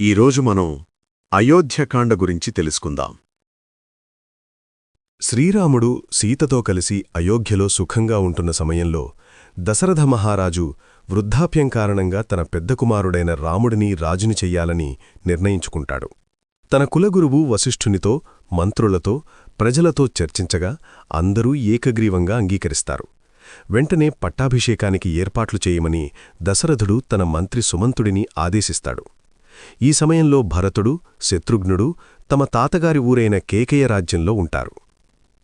ఈరోజు మనం అయోధ్యకాండ గురించి తెలుసుకుందాం. శ్రీరాముడు సీతతో కలిసి అయోధ్యలో సుఖంగా ఉంటున్న సమయంలో దశరథ మహారాజు వృద్ధాప్యం కారణంగా తన పెద్ద కుమారుడైన రాముడిని రాజుని చెయ్యాలని నిర్ణయించుకుంటాడు. తన కులగురువు వశిష్ఠునితో, మంత్రులతో, ప్రజలతో చర్చించగా అందరూ ఏకగ్రీవంగా అంగీకరిస్తారు. వెంటనే పట్టాభిషేకానికి ఏర్పాట్లు చేయమని దశరథుడు తన మంత్రి సుమంతుడిని ఆదేశిస్తాడు. ఈ సమయంలో భరతుడు, శత్రుఘ్నుడు తమ తాతగారి ఊరైన కేకయ రాజ్యంలో ఉంటారు.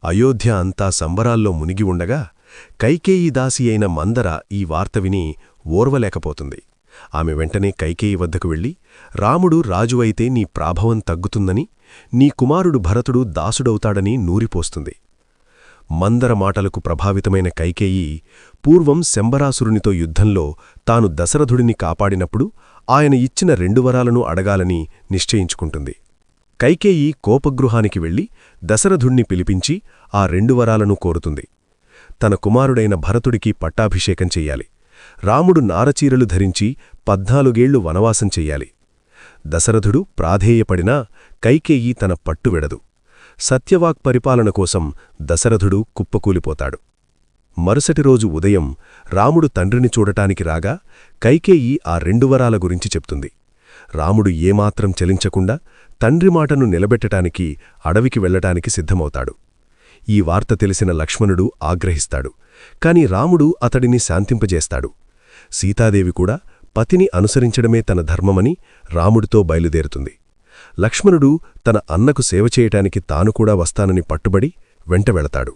అయోధ్య అంతా సంబరాల్లో మునిగి ఉండగా కైకేయి దాసి అయిన మందర ఈ వార్త విని ఓర్వలేకపోతుంది. ఆమె వెంటనే కైకేయి వద్దకు వెళ్లి, రాముడు రాజు అయితే నీ ప్రాభవం తగ్గుతుందని, నీ కుమారుడు భరతుడు దాసుడవుతాడని నూరిపోస్తుంది. మందర మాటలకు ప్రభావితమైన కైకేయి పూర్వం శంబరాసురునితో యుద్ధంలో తాను దశరథుడిని కాపాడినప్పుడు ఆయన ఇచ్చిన 2 వరాలను అడగాలని నిశ్చయించుకుంటుంది. కైకేయి కోపగృహానికి వెళ్లి దశరథుణ్ణి పిలిపించి ఆ 2 వరాలను కోరుతుంది. తన కుమారుడైన భరతుడికి పట్టాభిషేకం చెయ్యాలి, రాముడు నారచీరలు ధరించి 14 ఏళ్లు వనవాసం చెయ్యాలి. దశరథుడు ప్రాధేయపడినా కైకేయి తన పట్టు వెడదు. సత్యవాక్ పరిపాలన కోసం దశరథుడు కుప్పకూలిపోతాడు. మరుసటి రోజు ఉదయం రాముడు తండ్రిని చూడటానికి రాగా కైకేయి ఆ 2 వరాల గురించి చెప్తుంది. రాముడు ఏమాత్రం చలించకుండా తండ్రి మాటను నిలబెట్టటానికి అడవికి వెళ్లటానికి సిద్ధమవుతాడు. ఈ వార్త తెలిసిన లక్ష్మణుడు ఆగ్రహిస్తాడు. కాని రాముడు అతడిని శాంతింపజేస్తాడు. సీతాదేవి కూడా పతిని అనుసరించడమే తన ధర్మమని రాముడితో బయలుదేరుతుంది. లక్ష్మణుడు తన అన్నకు సేవ చేయటానికి తాను కూడా వస్తానని పట్టుబడి వెంట వెళతాడు.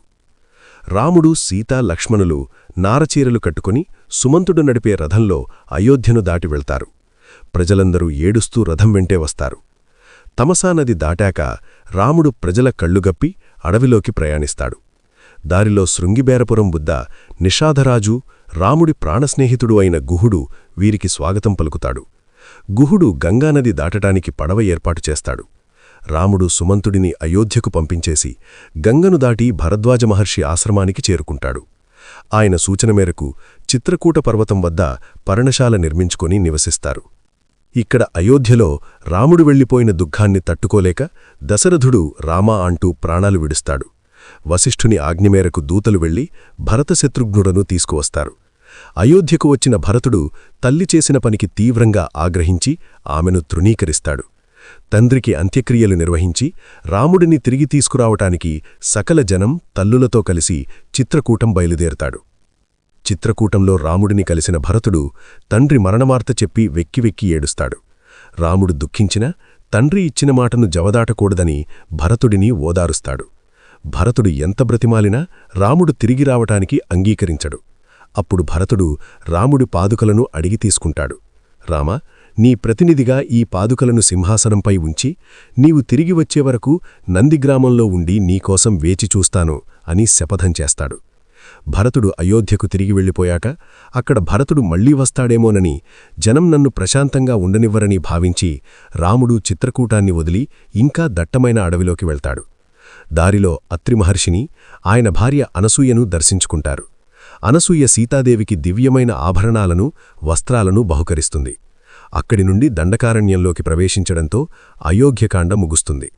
రాముడు, సీత, లక్ష్మణులు నారచీరలు కట్టుకుని సుమంతుడు నడిపే రథంలో అయోధ్యను దాటి వెళ్తారు. ప్రజలందరూ ఏడుస్తూ రథం వెంటే వస్తారు. తమసా నది దాటాక రాముడు ప్రజల కళ్ళుగప్పి అడవిలోకి ప్రయాణిస్తాడు. దారిలో శృంగిబేరపురం బుద్ధ, నిషాధరాజు, రాముడి ప్రాణస్నేహితుడు అయిన గుహుడు వీరికి స్వాగతం పలుకుతాడు. గుహుడు గంగానది దాటటానికి పడవ ఏర్పాటు చేస్తాడు. రాముడు సుమంతుడిని అయోధ్యకు పంపించేసి గంగను దాటి భరద్వాజ మహర్షి ఆశ్రమానికి చేరుకుంటాడు. ఆయన సూచన మేరకు చిత్రకూట పర్వతం వద్ద పర్ణశాల నిర్మించుకొని నివసిస్తారు. ఇక్కడ అయోధ్యలో రాముడు వెళ్లిపోయిన దుఃఖాన్ని తట్టుకోలేక దశరథుడు రామా అంటూ ప్రాణాలు విడుస్తాడు. వశిష్ఠుని ఆజ్ఞమేరకు దూతలు వెళ్లి భరతశత్రుఘ్నుడను తీసుకువస్తారు. అయోధ్యకు వచ్చిన భరతుడు తల్లి చేసిన పనికి తీవ్రంగా ఆగ్రహించి ఆమెను తృణీకరిస్తాడు. తండ్రికి అంత్యక్రియలు నిర్వహించి రాముడిని తిరిగి తీసుకురావటానికి సకల జనం తల్లులతో కలిసి చిత్రకూటం బయలుదేరుతాడు. చిత్రకూటంలో రాముడిని కలిసిన భరతుడు తండ్రి మరణవార్త చెప్పి వెక్కి వెక్కి ఏడుస్తాడు. రాముడు దుఃఖించినా తండ్రి ఇచ్చిన మాటను జవదాటకూడదని భరతుడిని ఓదారుస్తాడు. భరతుడు ఎంత బ్రతిమాలినా రాముడు తిరిగి రావటానికి అంగీకరించడు. అప్పుడు భరతుడు రాముడి పాదుకలను అడిగి తీసుకుంటాడు. రామా, నీ ప్రతినిధిగా ఈ పాదుకలను సింహాసనంపై ఉంచి నీవు తిరిగి వచ్చేవరకు నందిగ్రామంలో ఉండి నీకోసం వేచి చూస్తాను అని శపథం చేస్తాడు. భరతుడు అయోధ్యకు తిరిగి వెళ్ళిపోయాక అక్కడ భరతుడు మళ్లీ వస్తాడేమోనని, జనం నన్ను ప్రశాంతంగా ఉండనివ్వరని భావించి రాముడు చిత్రకూటాన్ని వదిలి ఇంకా దట్టమైన అడవిలోకి వెళ్తాడు. దారిలో అత్రి మహర్షిని, ఆయన భార్య అనసూయను దర్శించుకుంటారు. అనసూయ సీతాదేవికి దివ్యమైన ఆభరణాలను, వస్త్రాలను బహుకరిస్తుంది. అక్కడి నుండి దండకారణ్యంలోకి ప్రవేశించడంతో అయోధ్యకాండ ముగుస్తుంది.